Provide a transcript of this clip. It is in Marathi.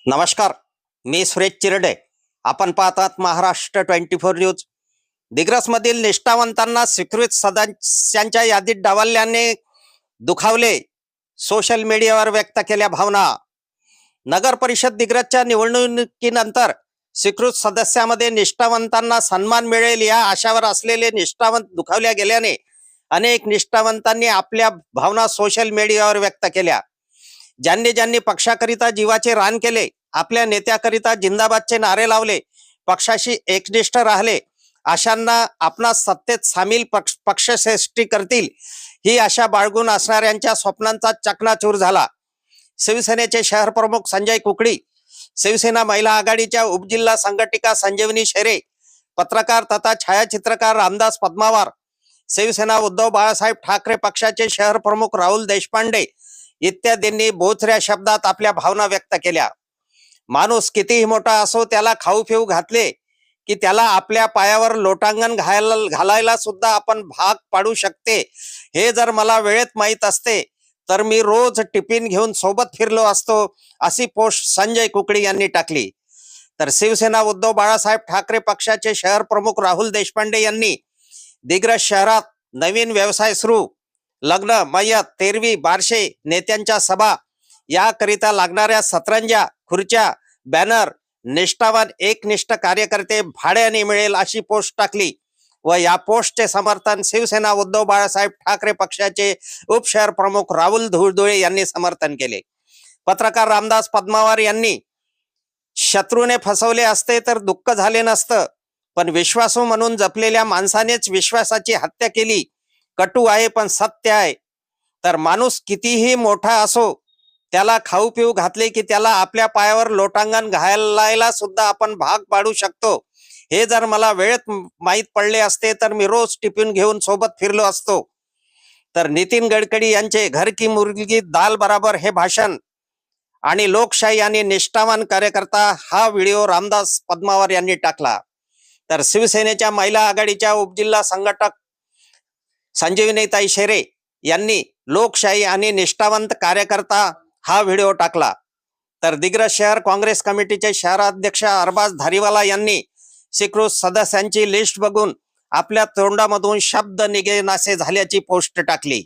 नमस्कार. मी सुरेश चिरडे. आपण पाहतात महाराष्ट्र 24 न्यूज. दिग्रसमधील निष्ठावंतांना स्वीकृत सदस्यांच्या यादीत डावलल्याने दुखावले. सोशल मीडियावर व्यक्त केल्या भावना. नगर परिषद दिग्रसच्या निवडणुकीनंतर स्वीकृत सदस्यामध्ये निष्ठावंतांना सन्मान मिळेल या आशावर असलेले निष्ठावंत दुखावल्या गेल्याने अनेक निष्ठावंतांनी आपल्या भावना सोशल मीडियावर व्यक्त केल्या. ज्यांनी ज्यांनी पक्षाकरिता जीवाचे रान केले, आपल्या नेत्याकरिता जिंदाबादचे नारे लावले, पक्षाशी एकनिष्ठ राहिले, अशांना आपणा सत्तेत सामील पक्षश्रेष्ठी करतील ही आशा बाळगून असणाऱ्यांच्या स्वप्नांचा चकनाचूर झाला. शिवसेनेचे शहर प्रमुख संजय कुकडी, शिवसेना महिला आघाडीच्या उपजिल्हा संघटिका संजीवनी शेरे, पत्रकार तथा छायाचित्रकार रामदास पद्मावार, शिवसेना उद्धव बाळासाहेब ठाकरे पक्षाचे शहर प्रमुख राहुल देशपांडे इत्यादींनी बोचऱ्या शब्दात आपल्या भावना व्यक्त केल्या. माणूस कितीही मोठा असो, त्याला खाऊ पिऊ घातले की त्याला आपल्या पायावर लोटांगण घालायला सुद्धा आपण भाग पाडू शकते, हे जर मला वेळेत माहीत असते तर मी रोज टिफिन घेऊन सोबत फिरलो असतो, अशी पोस्ट संजय कुकडी यांनी टाकली. तर शिवसेना उद्धव बाळासाहेब ठाकरे पक्षाचे शहर प्रमुख राहुल देशपांडे यांनी दिग्रस शहरात नवीन व्यवसाय सुरू, लग्न, मयत, तेरवी, बारशे, नेत्यांच्या सभा याकरिता लागणाऱ्या सतरंजा, खुर्च्या, बॅनर, निष्ठावान एकनिष्ठ कार्यकर्ते भाड्याने मिळेल अशी पोस्ट टाकली व या पोस्टचे समर्थन शिवसेना उद्धव बाळासाहेब ठाकरे पक्षाचे उपशहर प्रमुख राहुल धुळधुळे यांनी समर्थन केले. पत्रकार रामदास पद्मावार यांनी शत्रूने फसवले असते तर दुःख झाले नसतं, पण विश्वासू म्हणून जपलेल्या माणसानेच विश्वासाची हत्या केली. कटू आहे पण सत्य आहे. तर माणूस कितीही मोठा असो, त्याला खाऊ पिऊ घातले की त्याला आपल्या पायावर लोटांगण घालायला सुद्धा आपण भाग पाडू शकतो, हे जर मला वेळेत माहीत पडले असते तर मी रोज टिफिन घेऊन सोबत फिरलो असतो. तर नितीन गडकरी यांचे घर की मुर्गी दाल बराबर हे भाषण आणि लोकशाही आणि निष्ठावान कार्यकर्ता हा व्हिडिओ रामदास पद्मावार यांनी टाकला. तर शिवसेनेच्या महिला आघाडीच्या उपजिल्हा संघटक संजीवनीताई शेरे यांनी लोकशाही आणि निष्ठावंत कार्यकर्ता हा व्हिडिओ टाकला. तर दिग्रस शहर काँग्रेस कमिटीचे शहराध्यक्ष अरबाज धारीवाला यांनी स्वीकृत सदस्यांची लिस्ट बघून आपल्या तोंडामधून शब्द निघेनासे झाल्याची पोस्ट टाकली.